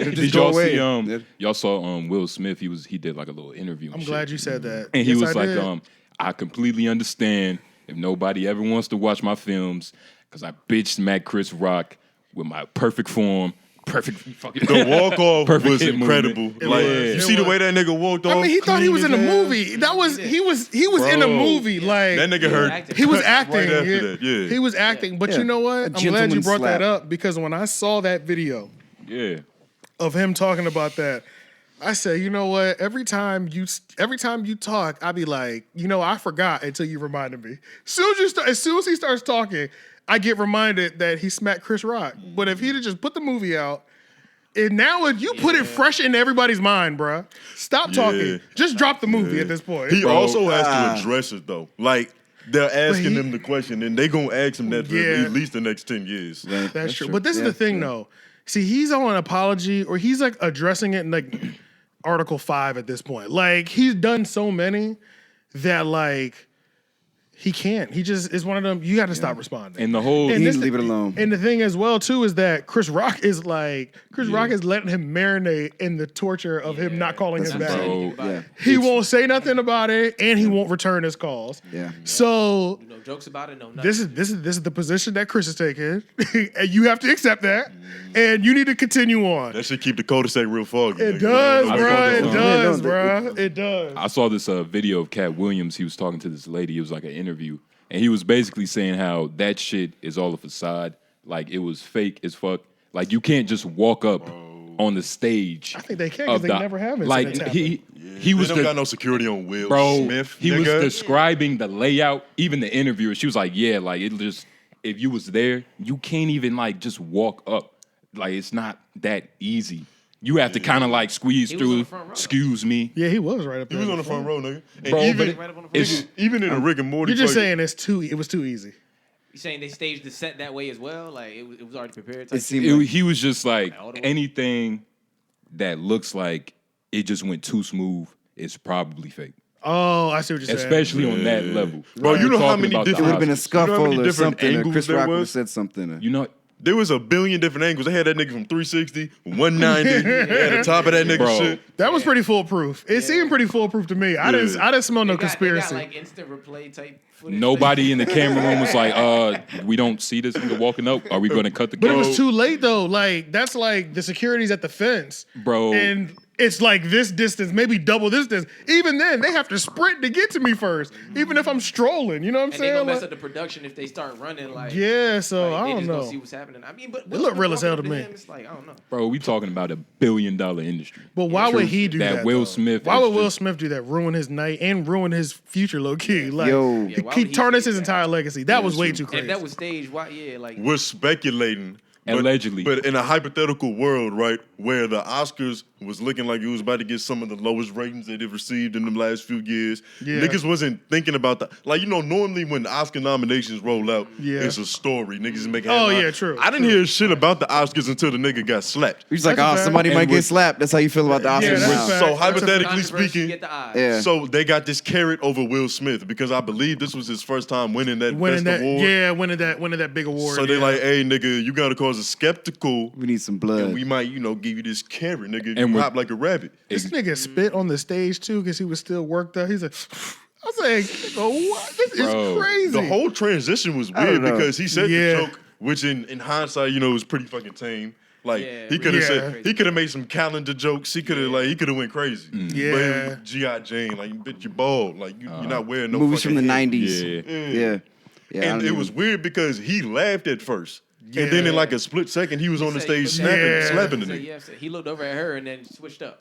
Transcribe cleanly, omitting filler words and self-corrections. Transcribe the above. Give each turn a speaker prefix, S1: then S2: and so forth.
S1: It'll just
S2: Did
S1: go
S2: y'all
S1: away.
S2: see? Y'all saw Will Smith. He did like a little interview.
S3: I'm glad you said that.
S2: And he
S3: Yes,
S2: was
S3: I
S2: like,
S3: did.
S2: I completely understand if nobody ever wants to watch my films because I bitch smacked Chris Rock with my perfect form, perfect fucking.
S4: The walk off
S2: Perfect
S4: was
S2: hit
S4: incredible.
S2: movement.
S4: Like
S2: Yeah.
S4: you see the way that nigga walked off.
S3: I mean, he thought he
S4: clean
S3: was in a
S4: as hell.
S3: movie. He was in a
S2: Bro.
S3: movie. Like
S4: That nigga heard.
S3: he was
S4: cut
S3: acting.
S4: right after
S3: yeah.
S4: that. Yeah,
S3: He was acting. But
S1: Yeah.
S3: you know what?
S1: A
S3: I'm glad you
S1: gentleman's
S3: brought
S1: slap.
S3: that up because when I saw that video
S2: Yeah.
S3: of him talking about that, I said, you know what? Every time you talk, I be like, I forgot until you reminded me. As soon as he starts talking, I get reminded that he smacked Chris Rock. But if he'd have just put the movie out, and now you put it fresh in everybody's mind, bruh. Stop talking. Just drop the movie at this point.
S4: He
S2: Bro,
S4: also has to address it though. Like they're asking
S3: he-
S4: him the question, and they gonna ask him that for
S3: Yeah.
S4: at least the next 10 years.
S3: That's true. But this is the thing, though. See, he's on an apology, or he's like addressing it in like Article 5 at this point. Like, he's done so many that like he can't. He just is one of them. You got to stop responding.
S2: And the whole
S1: He
S3: this-
S1: needs to leave it alone.
S3: And the thing as well too is that Chris Rock is letting him marinate in the torture of him not calling him back.
S2: Bro,
S1: Yeah.
S3: He won't say nothing about it, and he won't return his calls.
S1: Yeah.
S3: So
S5: No jokes about it. No nothing.
S3: this is the position that Chris is taking, and you have to accept that, and you need to continue on.
S4: That should keep the cul-de-sac real foggy.
S3: It
S4: nigga.
S3: does,
S4: You know,
S3: bro.
S2: I
S3: It
S2: saw
S3: does,
S1: this.
S3: bro. It does.
S2: I saw this video of Cat Williams. He was talking to this lady. It was like an interview. And he was basically saying how that shit is all a facade. Like, it was fake as fuck. Like, you can't just walk up on the stage.
S3: I think they can because they never have
S2: Like,
S3: incidents
S2: he
S4: They
S2: was
S4: don't got no security on Will
S2: bro,
S4: Smith.
S2: he was
S4: nigga.
S2: describing the layout. Even the interviewer, she was like, yeah, like, it just, if you was there, you can't even, like, just walk up. Like, it's not that easy. You have to kind of, like, squeeze
S5: He was on
S2: through.
S5: the front row.
S2: Excuse me.
S3: Yeah, he was right up
S4: He
S3: there.
S4: was on the front row, nigga. And
S2: Bro,
S4: even,
S2: but it-
S5: Right up on the front
S2: it's-
S5: row.
S4: even in a Rick and Morty,
S3: You're just
S4: fucking-
S3: saying it was too easy.
S5: You saying they staged the set that way as well? Like it was already prepared.
S1: It
S5: Type
S1: seemed
S2: It-
S1: like,
S2: he was just like,
S5: all the way.
S2: anything that looks like it just went too smooth is probably fake.
S3: Oh, I see what you're saying.
S2: Especially on that level.
S4: Bro, you
S2: We're
S4: know how
S2: talking
S4: many
S2: about the
S1: it would have been a
S2: Oscars.
S4: You know how
S1: scuffle
S4: many
S1: or
S4: different
S1: something. Or
S4: angles
S1: Chris
S4: there
S1: Rock would have
S4: was?
S1: said something.
S2: You know,
S4: there was a billion different angles. They had that nigga from 360, 190, at the top of that nigga
S2: Bro.
S4: shit.
S3: That was pretty foolproof. It seemed pretty foolproof to me. I didn't smell no
S5: They got
S3: conspiracy.
S5: like instant replay type footage.
S2: nobody in the camera room was like, we don't see this nigga walking up. Are we going to cut the
S3: But it
S2: camera?
S3: was too late though. Like that's like the security's at the fence,
S2: Bro.
S3: and it's like this distance, maybe double this distance. Even then, they have to sprint to get to me first. Even if I'm strolling, you know what I'm
S5: And they
S3: saying?
S5: gonna mess
S3: Like,
S5: up the production if they start running like.
S3: yeah, so
S5: like,
S3: I
S5: they
S3: don't
S5: just
S3: know.
S5: gonna see what's happening. I mean, but
S3: It looked real as hell to me.
S5: It's like I don't know.
S2: Bro, we talking about $1 billion industry.
S3: But why would he do that?
S2: That Will
S3: though?
S2: Smith
S3: Why
S2: is
S3: would Will
S2: just-
S3: Smith do that? Ruin his night and ruin his future, low key. Like,
S1: Yo.
S5: Yeah, why
S3: he
S5: would he
S3: tarnished
S5: stage
S3: his
S5: that?
S3: entire legacy. That was way too
S5: And
S3: crazy.
S5: if that was staged, why? Yeah, like
S4: We're speculating. but-
S2: Allegedly.
S4: But in a hypothetical world, right, where the Oscars was looking like it was about to get some of the lowest ratings that they've received in the last few years,
S3: Yeah.
S4: niggas wasn't thinking about that. Like, normally when Oscar nominations roll out,
S3: Yeah.
S4: it's a story. Niggas is making
S3: Oh,
S4: headlines.
S3: yeah, true,
S4: I didn't hear shit about the Oscars until the nigga got slapped.
S1: He's like,
S3: That's a
S1: oh,
S3: fact.
S1: somebody
S2: And
S1: might get
S2: with-
S1: slapped. That's how you feel about the
S3: Yeah,
S1: Oscars
S3: that's
S1: now.
S3: a fact.
S4: So
S3: That's a
S4: hypothetically
S5: controversy,
S4: speaking,
S5: get the eyes.
S1: Yeah.
S4: so they got this carrot over Will Smith because I believe this was his first time winning that
S3: winning
S4: best
S3: that,
S4: award.
S3: yeah, winning that big award.
S4: So they
S3: yeah.
S4: like, hey nigga, you gotta cause a skeptical,
S1: We need some blood.
S4: and we might, give you this carrot, nigga.
S2: And
S4: You
S2: with-
S4: hop like a rabbit.
S3: This nigga spit on the stage too because he was still worked up. He's like, I was like, nigga, what? This
S2: Bro,
S3: is crazy.
S4: The whole transition was
S1: I
S4: weird
S1: don't know.
S4: because he said
S3: Yeah.
S4: the joke, which in hindsight, was pretty fucking tame. Like
S5: Yeah,
S4: he could have
S3: yeah.
S4: said, he could have made some calendar jokes. He could have went crazy.
S3: Yeah.
S4: But it was G.I. Jane, like bitch, you bald, like you're not wearing no
S1: Movies
S4: fucking
S1: from the
S4: head.
S1: 90s.
S2: Yeah.
S1: Yeah. Yeah. I
S4: And
S1: don't
S4: it
S1: even-
S4: was weird because he laughed at first, and then in like a split second, he was on the
S5: He said-
S4: stage
S5: he
S4: snapping,
S3: Yeah.
S4: slapping the
S5: So,
S4: nigga.
S5: yeah, so he looked over at her and then switched up.